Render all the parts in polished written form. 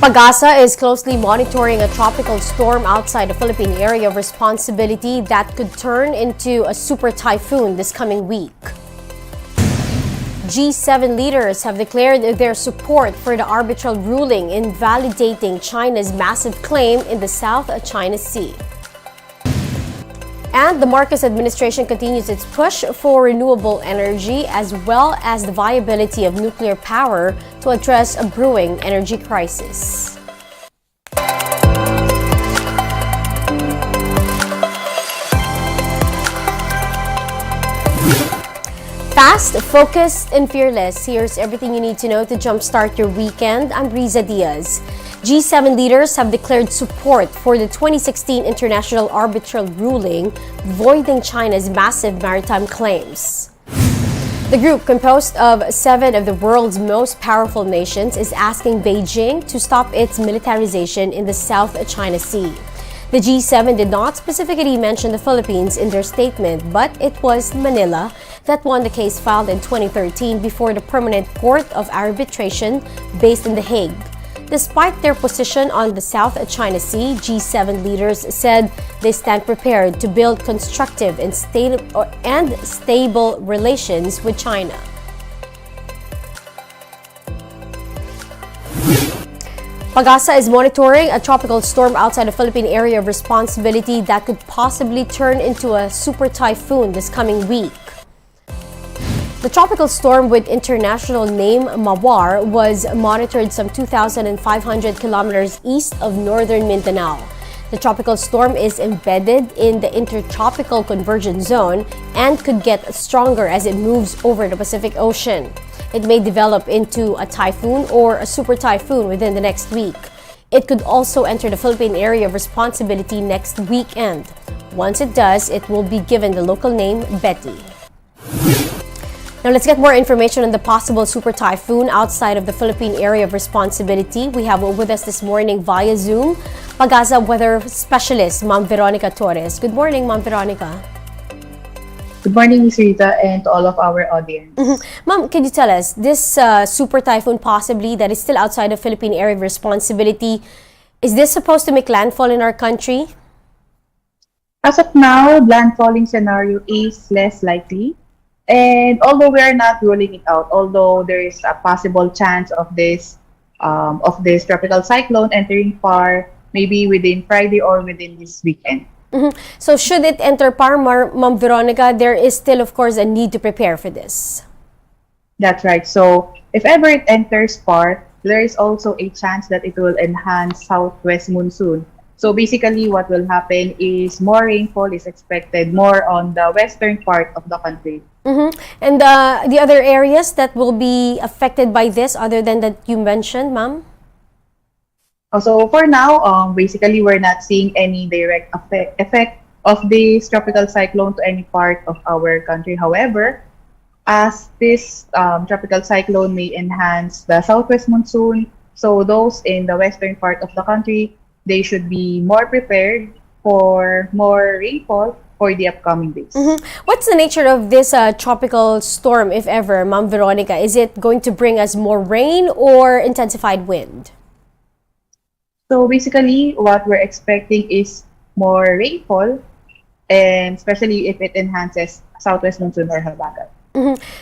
Pagasa is closely monitoring a tropical storm outside the Philippine area of responsibility that could turn into a super typhoon this coming week. G7 leaders have declared their support for the arbitral ruling invalidating China's massive claim in the South China Sea. And the Marcos administration continues its push for renewable energy as well as the viability of nuclear power to address a brewing energy crisis. Fast, focused, and fearless. Here's everything you need to know to jumpstart your weekend. I'm Riza Diaz. G7 leaders have declared support for the 2016 international arbitral ruling voiding China's massive maritime claims. The group, composed of 7 of the world's most powerful nations, is asking Beijing to stop its militarization in the South China Sea. The G7 did not specifically mention the Philippines in their statement, but it was Manila that won the case filed in 2013 before the Permanent Court of Arbitration based in The Hague. Despite their position on the South China Sea, G7 leaders said they stand prepared to build constructive and stable relations with China. Pagasa is monitoring a tropical storm outside the Philippine area of responsibility that could possibly turn into a super typhoon this coming week. The tropical storm with international name Mawar was monitored some 2,500 kilometers east of northern Mindanao. The tropical storm is embedded in the intertropical convergence zone and could get stronger as it moves over the Pacific Ocean. It may develop into a typhoon or a super typhoon within the next week. It could also enter the Philippine area of responsibility next weekend. Once it does, it will be given the local name Betty. Now let's get more information on the possible super typhoon outside of the Philippine area of responsibility. We have with us this morning via Zoom, Pagasa weather specialist, Ma'am Veronica Torres. Good morning, Ma'am Veronica. Good morning, Ms. Rita, and to all of our audience. Ma'am, can you tell us, this super typhoon possibly that is still outside the Philippine area of responsibility, is this supposed to make landfall in our country? As of now, landfalling scenario is less likely. And although we are not ruling it out, although there is a possible chance of this tropical cyclone entering PAR maybe within Friday or within this weekend. So should it enter PAR, Ma'am Veronica, there is still, of course, a need to prepare for this. That's right. So if ever it enters PAR, there is also a chance that it will enhance southwest monsoon. So basically what will happen is more rainfall is expected more on the western part of the country. And the other areas that will be affected by this other than that you mentioned, Ma'am? So for now, basically we're not seeing any direct effect of this tropical cyclone to any part of our country. However, as this tropical cyclone may enhance the southwest monsoon, so those in the western part of the country, they should be more prepared for more rainfall for the upcoming days. What's the nature of this tropical storm, if ever, Ma'am Veronica? Is it going to bring us more rain or intensified wind? So basically, what we're expecting is more rainfall, and especially if it enhances southwest monsoon or habagat.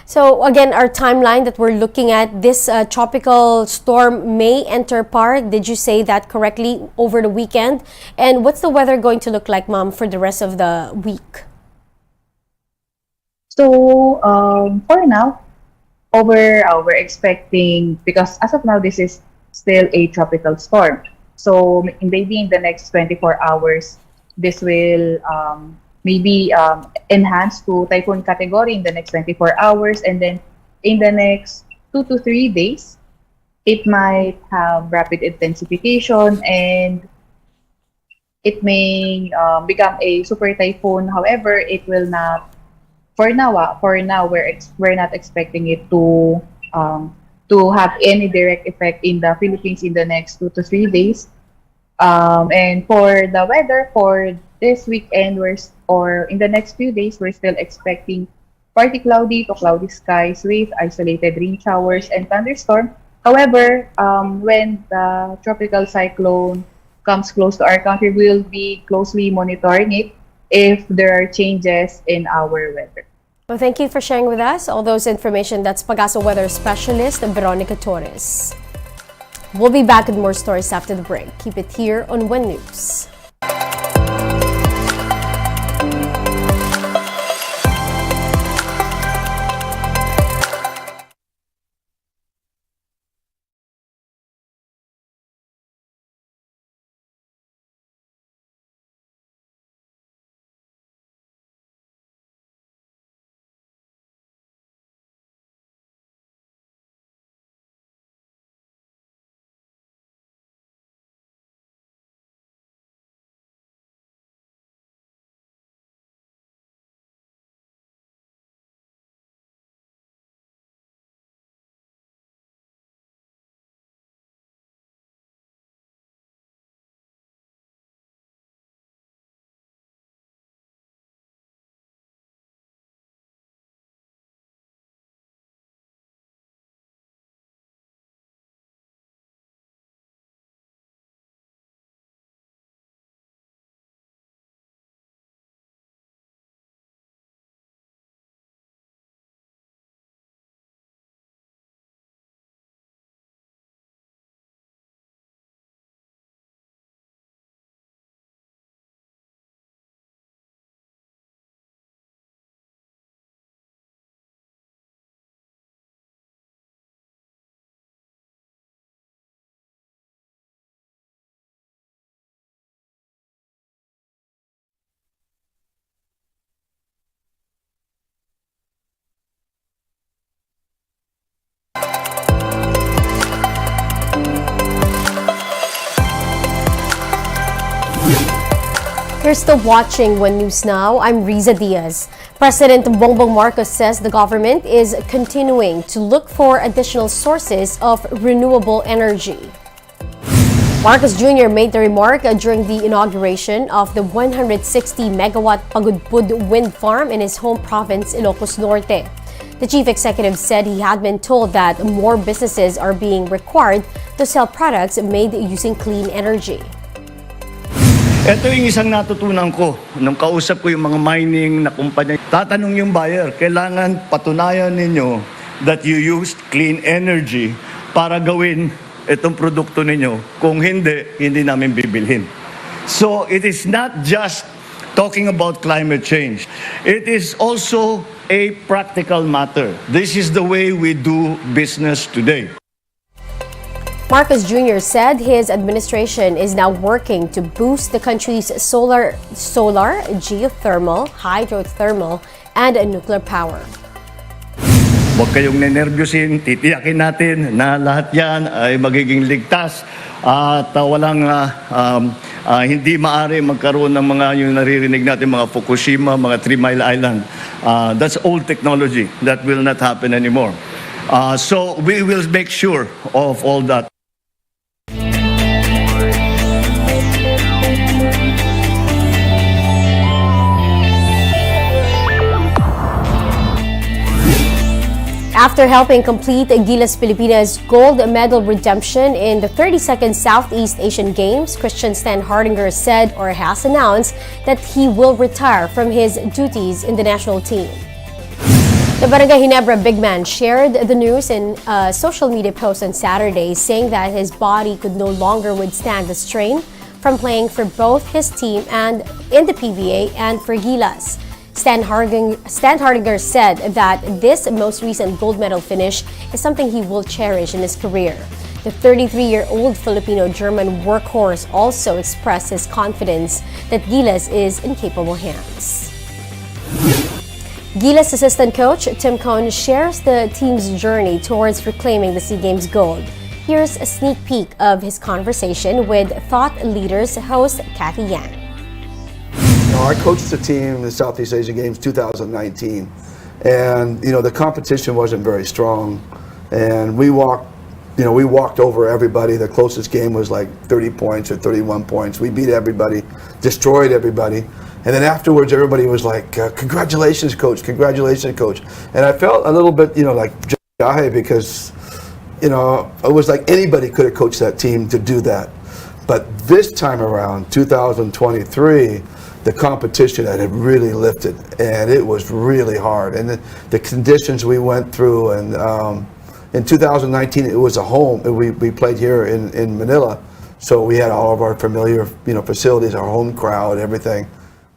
So again, our timeline that we're looking at, this tropical storm may enter PAR. Did you say that correctly, over the weekend? And what's the weather going to look like, Ma'am, for the rest of the week? So for now, we're expecting, because as of now, this is still a tropical storm. So maybe in the next 24 hours, this will maybe enhance to typhoon category in the next 24 hours. And then in the next 2 to 3 days, it might have rapid intensification and it may become a super typhoon. However, it will not, for now, we're not expecting it to have any direct effect in the Philippines in the next 2 to 3 days. And for the weather for this weekend, or in the next few days, we're still expecting partly cloudy to cloudy skies with isolated rain showers and thunderstorm. However, when the tropical cyclone comes close to our country, we'll be closely monitoring it if there are changes in our weather. Well, thank you for sharing with us all those information. That's Pagasa Weather Specialist Veronica Torres. We'll be back with more stories after the break. Keep it here on One News. You're still watching One News Now. I'm Riza Diaz. President Bongbong Marcos says the government is continuing to look for additional sources of renewable energy. Marcos Jr. made the remark during the inauguration of the 160-megawatt Pagudpud wind farm in his home province, Ilocos Norte. The chief executive said he had been told that more businesses are being required to sell products made using clean energy. Ito yung isang natutunan ko nung kausap ko yung mga mining na kumpanya. Tatanong yung buyer, kailangan patunayan ninyo that you used clean energy para gawin itong produkto ninyo. Kung hindi, hindi namin bibilhin. So it is not just talking about climate change. It is also a practical matter. This is the way we do business today. Marcos Jr. said his administration is now working to boost the country's solar, geothermal, hydrothermal, and nuclear power. Huwag kayong nenervyusin, titiyakin natin na lahat yan ay magiging ligtas at hindi maaari magkaroon ng mga yung naririnig natin, mga Fukushima, mga 3 Mile Island. That's old technology. That will not happen anymore. So we will make sure of all that. After helping complete Gilas Pilipinas' gold medal redemption in the 32nd Southeast Asian Games, Christian Stan Hardinger said or has announced that he will retire from his duties in the national team. The Barangay Ginebra big man shared the news in a social media post on Saturday, saying that his body could no longer withstand the strain from playing for both his team and in the PBA and for Gilas. Stan Hardinger said that this most recent gold medal finish is something he will cherish in his career. The 33-year-old Filipino-German workhorse also expressed his confidence that Gilas is in capable hands. Gilas assistant coach Tim Cohn shares the team's journey towards reclaiming the SEA Games gold. Here's a sneak peek of his conversation with Thought Leaders host Kathy Yang. I coached the team in the Southeast Asian Games 2019, and the competition wasn't very strong, and we walked over everybody. The closest game was like 30 points or 31 points. We beat everybody, destroyed everybody, and then afterwards everybody was like, "Congratulations, coach! Congratulations, coach!" And I felt a little bit, like jahe because you know, it was like anybody could have coached that team to do that. But this time around, 2023, the competition had really lifted, and it was really hard. And the conditions we went through, and in 2019, it was a home. We played here in Manila, so we had all of our familiar, you know, facilities, our home crowd, everything.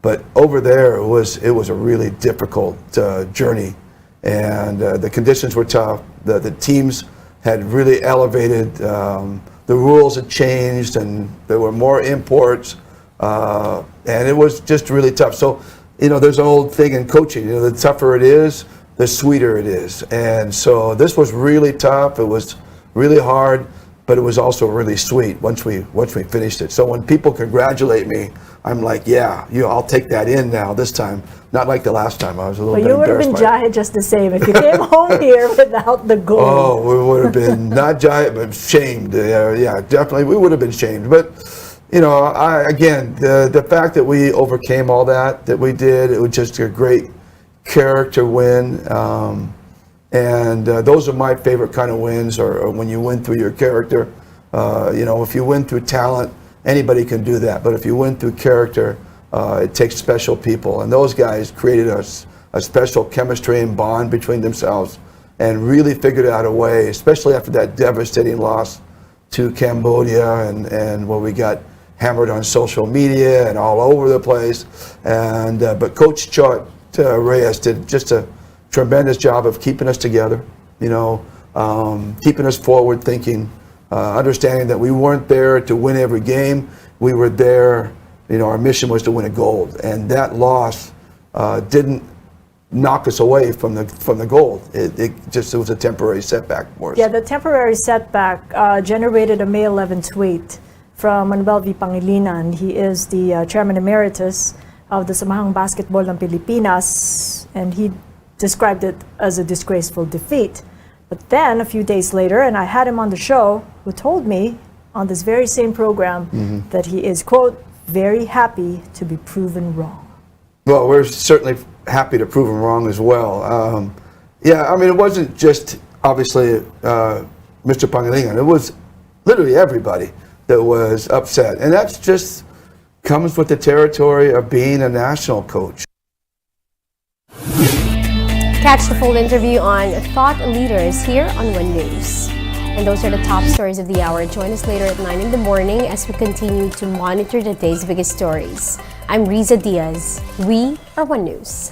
But over there, it was a really difficult journey, and the conditions were tough. The teams had really elevated. The rules had changed, and there were more imports, and it was just really tough. So, you know, there's an old thing in coaching. You know, the tougher it is, the sweeter it is. And so this was really tough. It was really hard, but it was also really sweet once we finished it. So when people congratulate me, I'm like, yeah, I'll take that in now this time. Not like the last time. I was a little But bit you would have embarrassed been by it. jahe just the same if you came home here without the goal. Oh, we would have been not giant, but shamed. Yeah, definitely, we would have been shamed. But you know, again, the fact that we overcame all that we did, it was just a great character win, and those are my favorite kind of wins, or when you win through your character. You know, if you win through talent, anybody can do that. But if you win through character, it takes special people, and those guys created a special chemistry and bond between themselves, and really figured out a way, especially after that devastating loss to Cambodia, and where we got hammered on social media and all over the place. And but Coach Chot Reyes did just a tremendous job of keeping us together, you know, keeping us forward thinking, understanding that we weren't there to win every game. We were there, you know, our mission was to win a gold, and that loss didn't knock us away from the goal. It was a temporary setback for us. Yeah, the temporary setback generated a May 11 tweet from Manuel V. Pangilinan. He is the Chairman Emeritus of the Samahang Basketball ng Pilipinas, and he described it as a disgraceful defeat. But then, a few days later, and I had him on the show, who told me on this very same program that he is, quote, very happy to be proven wrong. Well, we're certainly happy to prove him wrong as well. Yeah, I mean, it wasn't just, obviously, Mr. Pangilinan. It was literally everybody that was upset. And that's just comes with the territory of being a national coach. Catch the full interview on Thought Leaders here on One News. And those are the top stories of the hour. Join us later at 9 in the morning as we continue to monitor the day's biggest stories. I'm Riza Diaz. We are One News.